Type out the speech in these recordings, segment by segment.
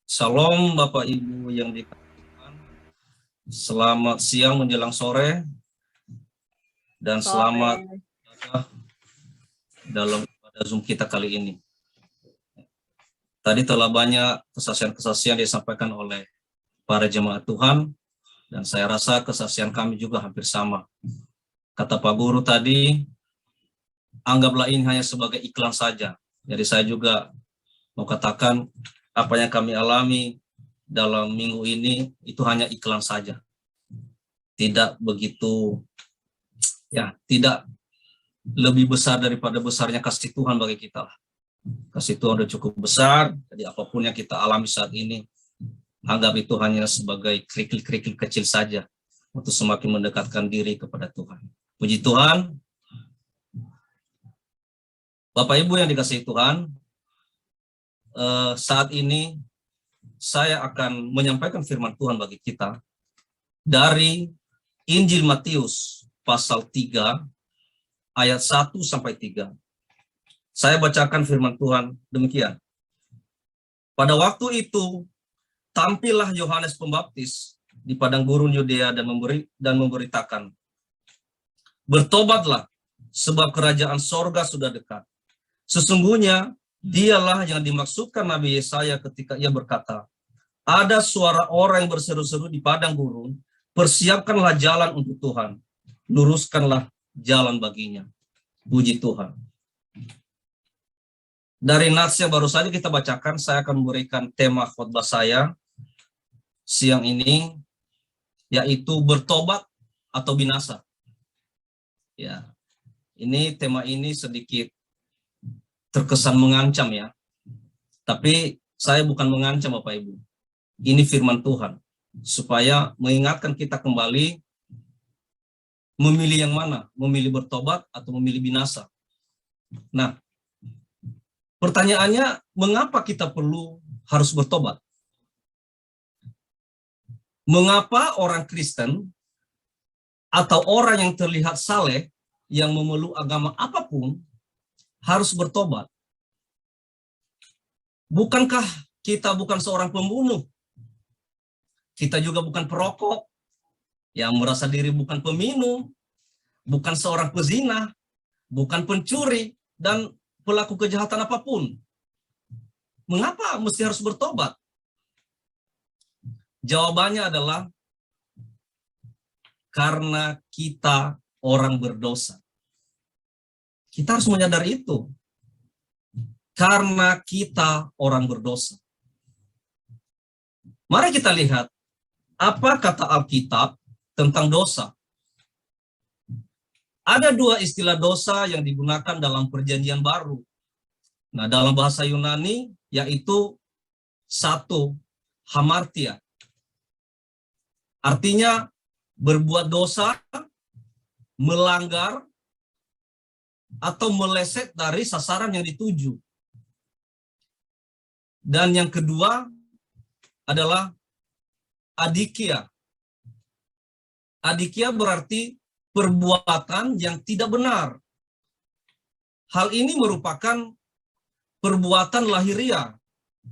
Shalom Bapak Ibu yang dikasihi Tuhan. Selamat siang menjelang sore dan selamat dalam ibadah Zoom kita kali ini. Tadi telah banyak kesaksian-kesaksian disampaikan oleh para jemaat Tuhan dan saya rasa kesaksian kami juga hampir sama. Kata Pak Guru tadi, anggaplah ini hanya sebagai iklan saja. Jadi saya juga mau katakan apa yang kami alami dalam minggu ini itu hanya iklan saja. Tidak begitu, tidak lebih besar daripada besarnya kasih Tuhan bagi kita. Kasih Tuhan sudah cukup besar, jadi apapun yang kita alami saat ini, anggap itu hanya sebagai kerikil-kerikil kecil saja untuk semakin mendekatkan diri kepada Tuhan. Puji Tuhan. Bapak Ibu yang dikasihi Tuhan, saat ini saya akan menyampaikan firman Tuhan bagi kita dari Injil Matius pasal 3 ayat 1-3. Saya bacakan firman Tuhan demikian. Pada waktu itu tampillah Yohanes Pembaptis di padang gurun Yudea dan memberitakan, bertobatlah sebab kerajaan sorga sudah dekat. Sesungguhnya dialah yang dimaksudkan Nabi Yesaya ketika ia berkata, ada suara orang yang berseru-seru di padang gurun, persiapkanlah jalan untuk Tuhan, luruskanlah jalan baginya. Puji Tuhan. Dari nats yang baru saja kita bacakan, saya akan memberikan tema khotbah saya siang ini, yaitu bertobat atau binasa. Ya, ini tema ini sedikit terkesan mengancam ya, tapi saya bukan mengancam Bapak Ibu. Ini firman Tuhan, supaya mengingatkan kita kembali memilih yang mana, memilih bertobat atau memilih binasa. Nah, pertanyaannya, mengapa kita harus bertobat? Mengapa orang Kristen atau orang yang terlihat saleh, yang memeluk agama apapun, harus bertobat? Bukankah kita bukan seorang pembunuh? Kita juga bukan perokok, yang merasa diri bukan peminum, bukan seorang pezina, bukan pencuri, dan pelaku kejahatan apapun. Mengapa mesti harus bertobat? Jawabannya adalah karena kita orang berdosa. Kita harus menyadari itu. Karena kita orang berdosa. Mari kita lihat apa kata Alkitab tentang dosa. Ada dua istilah dosa yang digunakan dalam Perjanjian Baru. Nah, dalam bahasa Yunani yaitu satu, hamartia. Artinya berbuat dosa, melanggar, atau meleset dari sasaran yang dituju. Dan yang kedua adalah adikia. Adikia berarti perbuatan yang tidak benar. Hal ini merupakan perbuatan lahiriah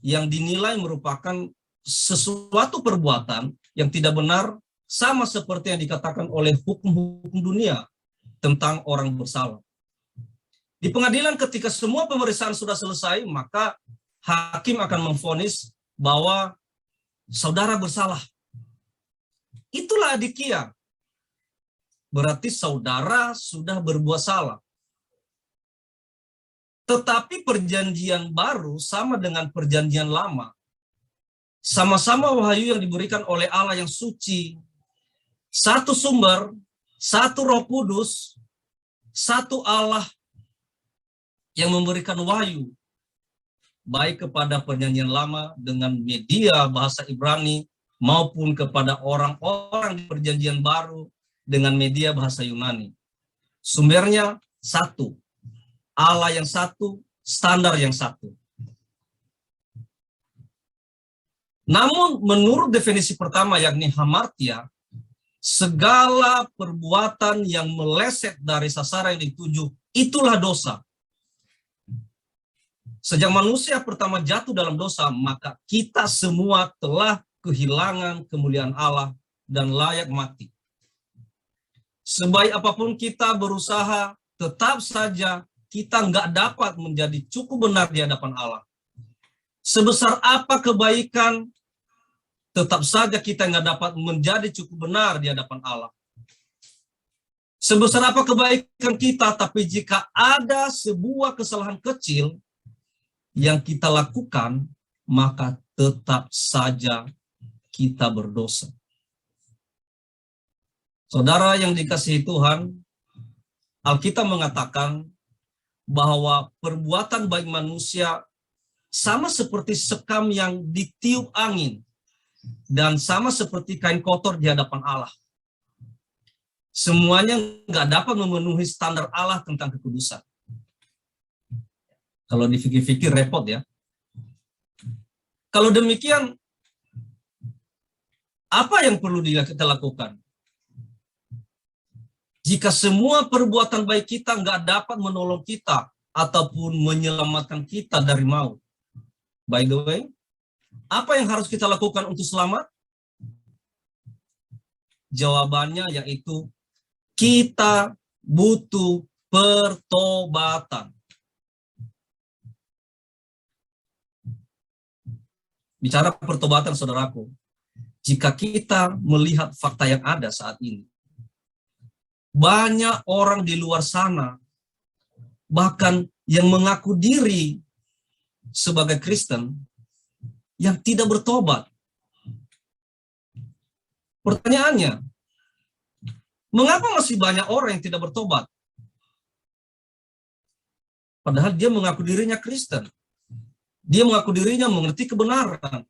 yang dinilai merupakan sesuatu perbuatan yang tidak benar, sama seperti yang dikatakan oleh hukum-hukum dunia tentang orang bersalah. Di pengadilan ketika semua pemeriksaan sudah selesai, maka hakim akan memvonis bahwa saudara bersalah. Itulah adikia. Berarti saudara sudah berbuat salah. Tetapi perjanjian baru sama dengan perjanjian lama. Sama-sama wahyu yang diberikan oleh Allah yang suci. Satu sumber, satu Roh Kudus, satu Allah yang memberikan wahyu. Baik kepada perjanjian lama dengan media bahasa Ibrani, maupun kepada orang-orang di perjanjian baru dengan media bahasa Yunani. Sumbernya satu. Allah yang satu, standar yang satu. Namun menurut definisi pertama yakni hamartia, segala perbuatan yang meleset dari sasaran yang dituju, itulah dosa. Sejak manusia pertama jatuh dalam dosa, maka kita semua telah kehilangan kemuliaan Allah dan layak mati. Sebaik apapun kita berusaha, tetap saja kita nggak dapat menjadi cukup benar di hadapan Allah. Sebesar apa kebaikan, tetap saja kita nggak dapat menjadi cukup benar di hadapan Allah. Sebesar apa kebaikan kita, tapi jika ada sebuah kesalahan kecil yang kita lakukan, maka tetap saja kita berdosa. Saudara yang dikasihi Tuhan, Alkitab mengatakan bahwa perbuatan baik manusia sama seperti sekam yang ditiup angin dan sama seperti kain kotor di hadapan Allah. Semuanya nggak dapat memenuhi standar Allah tentang kekudusan. Kalau dipikir-pikir repot ya. Kalau demikian, apa yang perlu kita lakukan? Jika semua perbuatan baik kita nggak dapat menolong kita ataupun menyelamatkan kita dari maut. By the way, apa yang harus kita lakukan untuk selamat? Jawabannya yaitu kita butuh pertobatan. Bicara pertobatan, saudaraku, jika kita melihat fakta yang ada saat ini, banyak orang di luar sana, bahkan yang mengaku diri sebagai Kristen, yang tidak bertobat. Pertanyaannya, mengapa masih banyak orang yang tidak bertobat? Padahal dia mengaku dirinya Kristen. Dia mengaku dirinya mengerti kebenaran.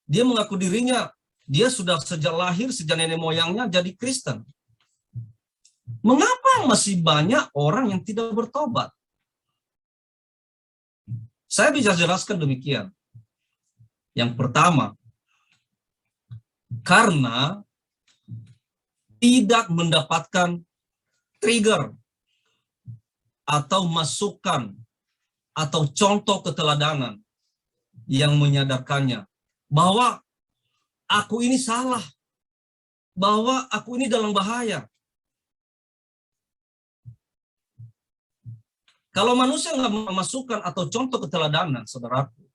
Dia mengaku dirinya, dia sudah sejak lahir, sejak nenek moyangnya jadi Kristen. Mengapa masih banyak orang yang tidak bertobat? Saya bisa jelaskan demikian. Yang pertama, karena tidak mendapatkan trigger atau masukan atau contoh keteladanan yang menyadarkannya bahwa aku ini salah, bahwa aku ini dalam bahaya. Kalau manusia nggak memasukkan atau contoh keteladanan, saudaraku,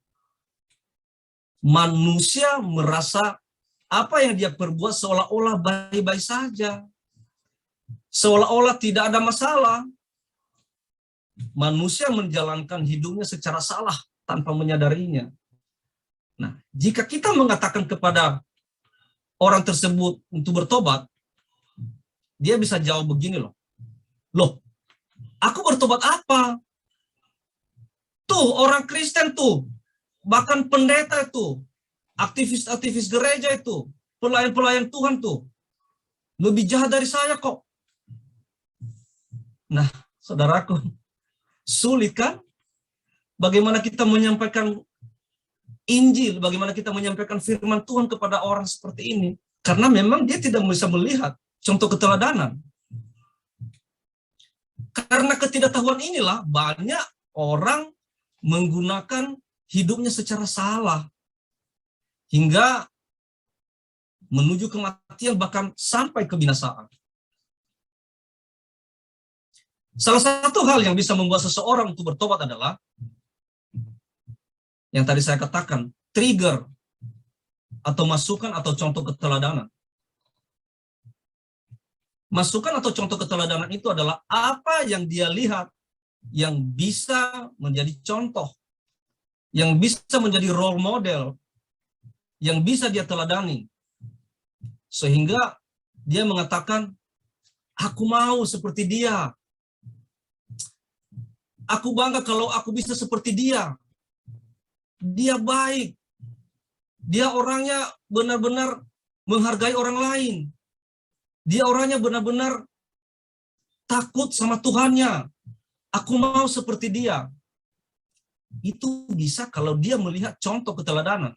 manusia merasa apa yang dia perbuat seolah-olah baik-baik saja, seolah-olah tidak ada masalah. Manusia menjalankan hidupnya secara salah tanpa menyadarinya. Nah, jika kita mengatakan kepada orang tersebut untuk bertobat, dia bisa jawab begini loh. Loh, aku bertobat apa? Tuh, orang Kristen tuh, bahkan pendeta itu, aktivis-aktivis gereja itu, pelayan-pelayan Tuhan tuh, lebih jahat dari saya kok. Nah, saudaraku, sulit kan? Bagaimana kita menyampaikan Injil, bagaimana kita menyampaikan firman Tuhan kepada orang seperti ini? Karena memang dia tidak bisa melihat contoh keteladanan. Karena ketidaktahuan inilah banyak orang menggunakan hidupnya secara salah. Hingga menuju kematian bahkan sampai kebinasaan. Salah satu hal yang bisa membuat seseorang untuk bertobat adalah yang tadi saya katakan, trigger atau masukan atau contoh keteladanan. Masukan atau contoh keteladanan itu adalah apa yang dia lihat yang bisa menjadi contoh, yang bisa menjadi role model, yang bisa dia teladani. Sehingga dia mengatakan, aku mau seperti dia. Aku bangga kalau aku bisa seperti dia. Dia baik. Dia orangnya benar-benar menghargai orang lain. Dia orangnya benar-benar takut sama Tuhannya. Aku mau seperti dia. Itu bisa kalau dia melihat contoh keteladanan.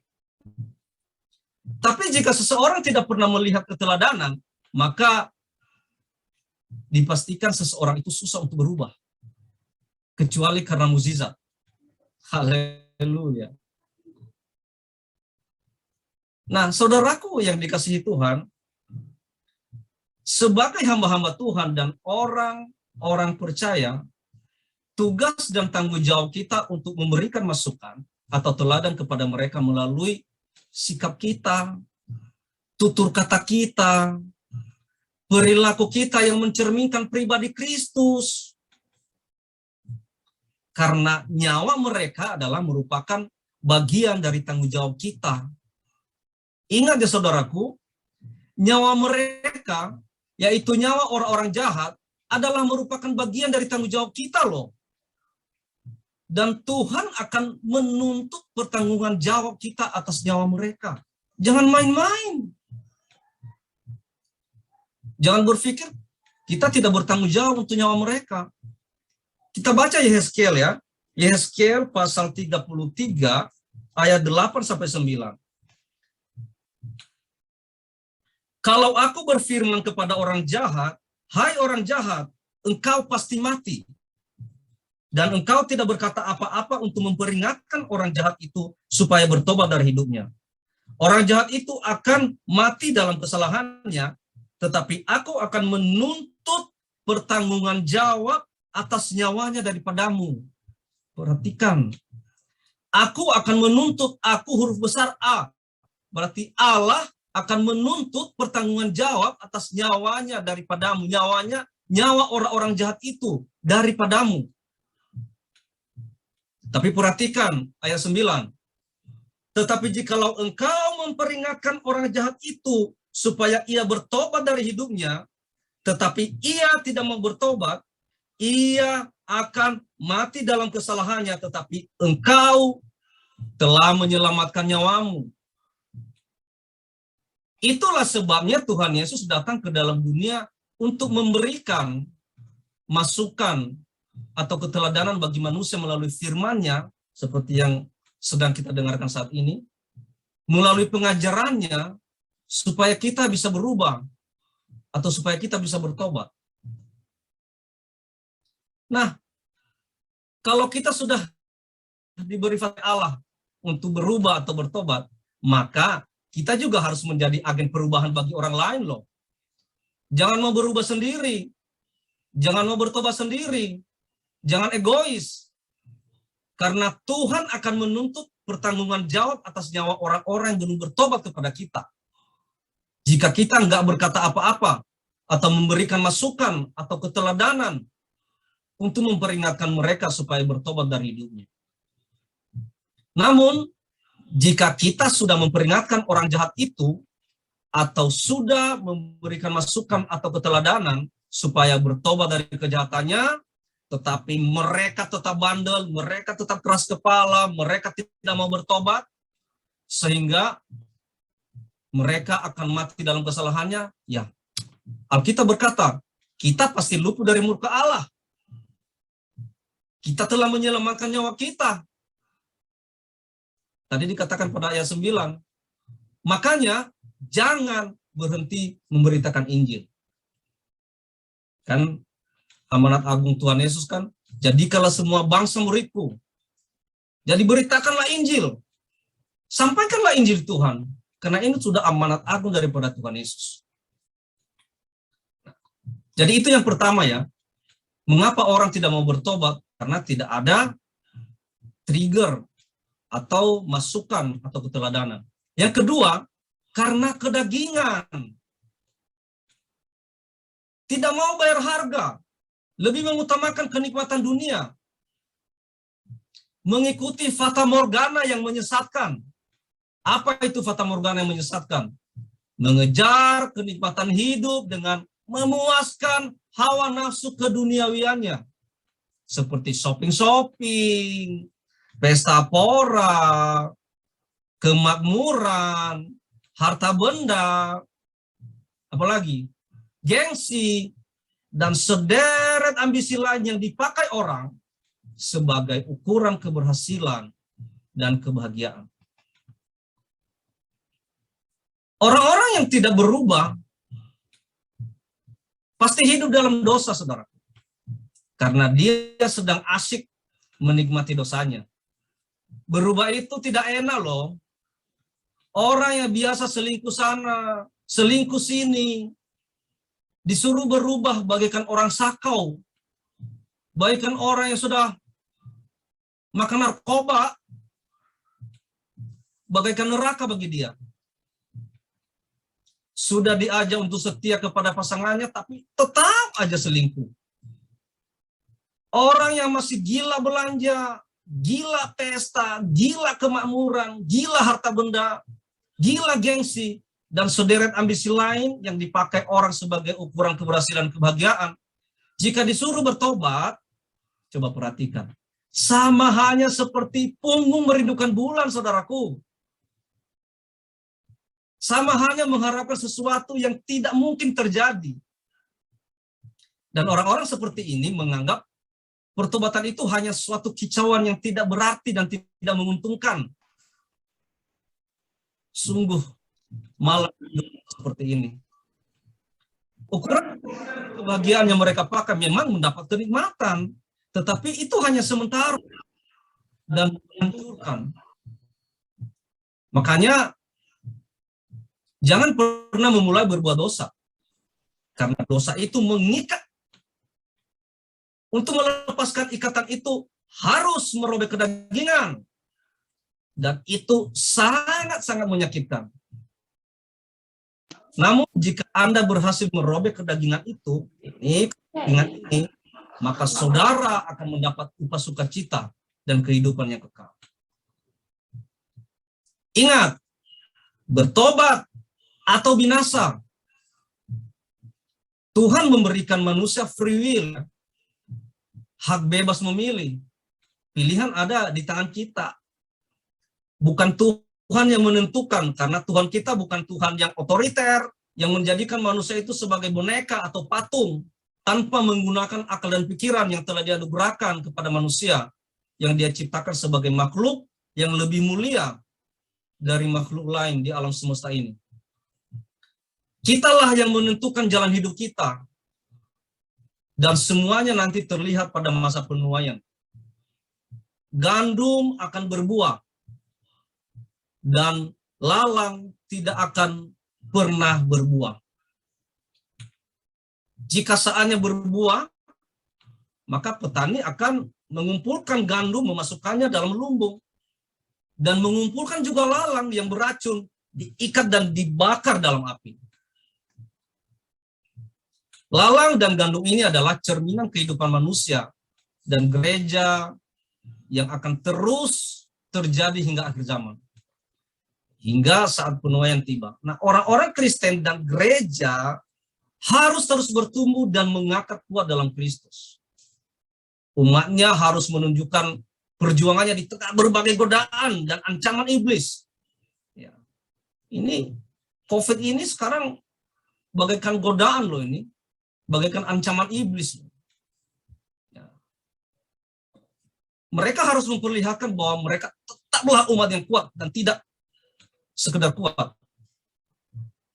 Tapi jika seseorang tidak pernah melihat keteladanan, maka dipastikan seseorang itu susah untuk berubah. Kecuali karena mukjizat. Haleluya. Nah, saudaraku yang dikasihi Tuhan, sebagai hamba-hamba Tuhan dan orang-orang percaya, tugas dan tanggung jawab kita untuk memberikan masukan atau teladan kepada mereka melalui sikap kita, tutur kata kita, perilaku kita yang mencerminkan pribadi Kristus. Karena nyawa mereka adalah merupakan bagian dari tanggung jawab kita. Ingat ya saudaraku, nyawa mereka, yaitu nyawa orang-orang jahat, adalah merupakan bagian dari tanggung jawab kita loh. Dan Tuhan akan menuntut pertanggungan jawab kita atas nyawa mereka. Jangan main-main. Jangan berpikir kita tidak bertanggung jawab untuk nyawa mereka. Kita baca Yehezkiel ya. Yehezkiel pasal 33 ayat 8-9. Kalau aku berfirman kepada orang jahat, hai orang jahat, engkau pasti mati. Dan engkau tidak berkata apa-apa untuk memperingatkan orang jahat itu supaya bertobat dari hidupnya. Orang jahat itu akan mati dalam kesalahannya, tetapi aku akan menuntut pertanggungan jawab atas nyawanya daripadamu. Perhatikan. Aku akan menuntut, aku huruf besar A. Berarti Allah akan menuntut pertanggungan jawab atas nyawanya daripadamu. Nyawa orang-orang jahat itu daripadamu. Tapi perhatikan ayat 9. Tetapi jikalau engkau memperingatkan orang jahat itu supaya ia bertobat dari hidupnya, tetapi ia tidak mau bertobat, ia akan mati dalam kesalahannya, tetapi engkau telah menyelamatkan nyawamu. Itulah sebabnya Tuhan Yesus datang ke dalam dunia untuk memberikan masukan atau keteladanan bagi manusia melalui firman-Nya, seperti yang sedang kita dengarkan saat ini, melalui pengajarannya, supaya kita bisa berubah, atau supaya kita bisa bertobat. Nah, kalau kita sudah diberi firman Allah untuk berubah atau bertobat, maka kita juga harus menjadi agen perubahan bagi orang lain loh. Jangan mau berubah sendiri, jangan mau bertobat sendiri, jangan egois. Karena Tuhan akan menuntut pertanggungan jawab atas nyawa orang-orang yang belum bertobat kepada kita. Jika kita nggak berkata apa-apa, atau memberikan masukan atau keteladanan untuk memperingatkan mereka supaya bertobat dari hidupnya. Namun, jika kita sudah memperingatkan orang jahat itu, atau sudah memberikan masukan atau keteladanan supaya bertobat dari kejahatannya, tetapi mereka tetap bandel, mereka tetap keras kepala, mereka tidak mau bertobat, sehingga mereka akan mati dalam kesalahannya, ya Alkitab berkata, kita pasti luput dari murka Allah. Kita telah menyelamatkan nyawa kita. Tadi dikatakan pada ayat 9, makanya jangan berhenti memberitakan Injil. Kan amanat agung Tuhan Yesus kan, jadikanlah semua bangsa muridku. Jadi beritakanlah Injil. Sampaikanlah Injil Tuhan. Karena ini sudah amanat agung daripada Tuhan Yesus. Jadi itu yang pertama ya. Mengapa orang tidak mau bertobat? Karena tidak ada trigger atau masukan atau keteladanan. Yang kedua, karena kedagingan. Tidak mau bayar harga. Lebih mengutamakan kenikmatan dunia. Mengikuti fata morgana yang menyesatkan. Apa itu fata morgana yang menyesatkan? Mengejar kenikmatan hidup dengan memuaskan hawa nafsu keduniawiannya. Seperti shopping-shopping, pesta pora, kemakmuran, harta benda, apalagi gengsi, dan sederet ambisi lain yang dipakai orang sebagai ukuran keberhasilan dan kebahagiaan. Orang-orang yang tidak berubah pasti hidup dalam dosa, saudara. Karena dia sedang asyik menikmati dosanya. Berubah itu tidak enak loh. Orang yang biasa selingkuh sana, selingkuh sini, disuruh berubah bagaikan orang sakau, bagaikan orang yang sudah makan narkoba, bagaikan neraka bagi dia. Sudah diajak untuk setia kepada pasangannya, tapi tetap aja selingkuh. Orang yang masih gila belanja, gila pesta, gila kemakmuran, gila harta benda, gila gengsi, dan sederet ambisi lain yang dipakai orang sebagai ukuran keberhasilan kebahagiaan. Jika disuruh bertobat, coba perhatikan. Sama hanya seperti punggung merindukan bulan, saudaraku. Sama hanya mengharapkan sesuatu yang tidak mungkin terjadi. Dan orang-orang seperti ini menganggap pertobatan itu hanya suatu kicauan yang tidak berarti dan tidak menguntungkan. Sungguh malah seperti ini. Ukuran kebahagiaan yang mereka pakai memang mendapat kenikmatan, tetapi itu hanya sementara dan menghancurkan. Makanya jangan pernah memulai berbuat dosa, karena dosa itu mengikat. Untuk melepaskan ikatan itu harus merobek kedagingan, dan itu sangat-sangat menyakitkan. Namun jika Anda berhasil merobek kedagingan itu, maka saudara akan mendapat upah sukacita dan kehidupan yang kekal. Ingat, bertobat atau binasa. Tuhan memberikan manusia free will, hak bebas memilih. Pilihan ada di tangan kita. Bukan Tuhan yang menentukan, karena Tuhan kita bukan Tuhan yang otoriter, yang menjadikan manusia itu sebagai boneka atau patung, tanpa menggunakan akal dan pikiran yang telah dianugerahkan kepada manusia, yang dia ciptakan sebagai makhluk yang lebih mulia dari makhluk lain di alam semesta ini. Kitalah yang menentukan jalan hidup kita, dan semuanya nanti terlihat pada masa penuaian. Gandum akan berbuah, dan lalang tidak akan pernah berbuah. Jika saatnya berbuah, maka petani akan mengumpulkan gandum, memasukkannya dalam lumbung, dan mengumpulkan juga lalang yang beracun, diikat dan dibakar dalam api. Lalang dan gandum ini adalah cerminan kehidupan manusia dan gereja yang akan terus terjadi hingga akhir zaman. Hingga saat penuaian tiba. Nah, orang-orang Kristen dan gereja harus terus bertumbuh dan mengakar kuat dalam Kristus. Umatnya harus menunjukkan perjuangannya di tengah berbagai godaan dan ancaman iblis. Ya. Ini, COVID ini sekarang bagaikan godaan loh ini. Bagaikan ancaman iblis. Ya. Mereka harus memperlihatkan bahwa mereka tetaplah umat yang kuat dan tidak sekedar kuat.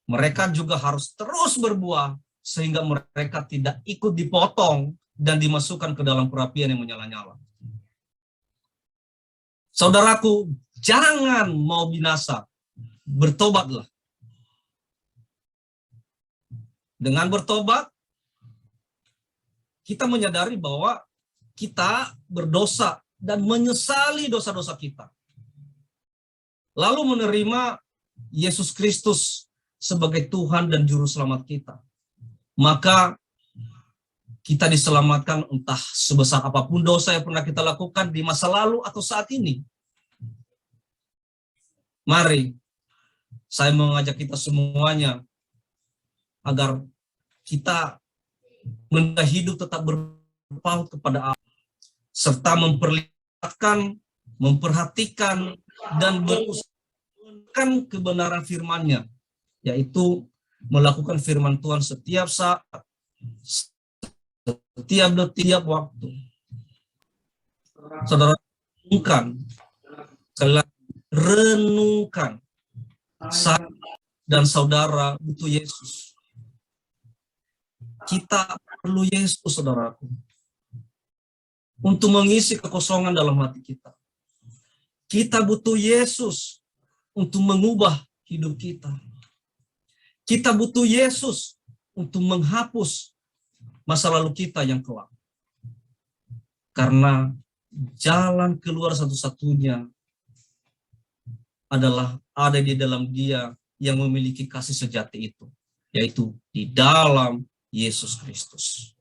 Mereka juga harus terus berbuah sehingga mereka tidak ikut dipotong dan dimasukkan ke dalam perapian yang menyala-nyala. Saudaraku, jangan mau binasa. Bertobatlah. Dengan bertobat, kita menyadari bahwa kita berdosa dan menyesali dosa-dosa kita. Lalu menerima Yesus Kristus sebagai Tuhan dan Juru Selamat kita. Maka kita diselamatkan entah sebesar apapun dosa yang pernah kita lakukan di masa lalu atau saat ini. Mari, saya mengajak kita semuanya agar kita hidup tetap berpaut kepada Allah, serta memperhatikan, dan berusaha kebenaran firman-Nya, yaitu melakukan firman Tuhan setiap saat, setiap detik, setiap waktu. Saudara, renungkan, saya dan saudara butuh Yesus. Kita perlu Yesus, saudaraku, untuk mengisi kekosongan dalam hati kita. Kita butuh Yesus untuk mengubah hidup kita. Kita butuh Yesus untuk menghapus masa lalu kita yang kelam. Karena jalan keluar satu-satunya adalah ada di dalam Dia yang memiliki kasih sejati itu, yaitu di dalam Yesus Kristus.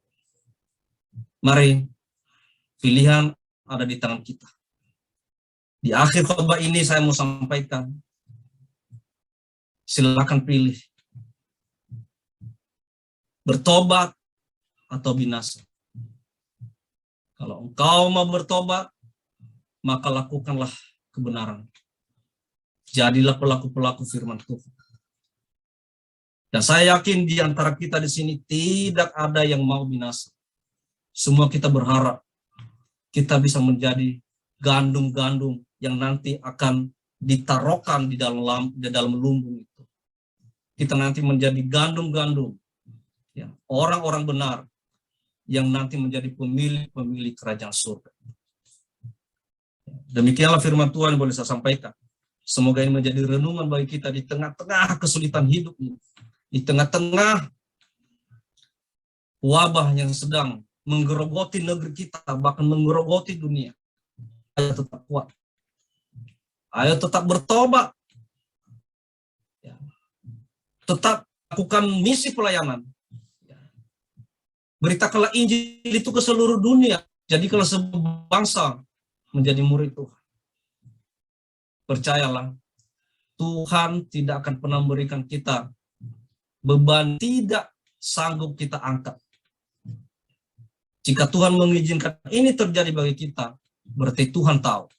Mari, pilihan ada di tangan kita. Di akhir khotbah ini saya mau sampaikan, silakan pilih. Bertobat atau binasa. Kalau engkau mau bertobat, maka lakukanlah kebenaran. Jadilah pelaku-pelaku firman Tuhan. Dan saya yakin di antara kita di sini tidak ada yang mau binasa. Semua kita berharap kita bisa menjadi gandum-gandum yang nanti akan ditaruhkan di dalam lumbung itu. Kita nanti menjadi gandum-gandum, ya, orang-orang benar yang nanti menjadi pemilik-pemilik kerajaan surga. Demikianlah firman Tuhan yang boleh saya sampaikan. Semoga ini menjadi renungan bagi kita di tengah-tengah kesulitan hidup ini, di tengah-tengah wabah yang sedang menggerogoti negeri kita, bahkan menggerogoti dunia. Ayo tetap kuat. Ayo tetap bertobat. Ya. Tetap lakukan misi pelayanan. Ya. Beritakanlah Injil itu ke seluruh dunia. Jadikanlah sebuah bangsa menjadi murid Tuhan. Percayalah, Tuhan tidak akan pernah memberikan kita beban tidak sanggup kita angkat. Jika Tuhan mengizinkan ini terjadi bagi kita, berarti Tuhan tahu.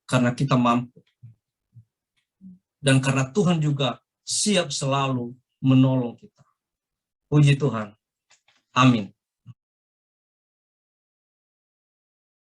Karena kita mampu. Dan karena Tuhan juga siap selalu menolong kita. Puji Tuhan. Amin.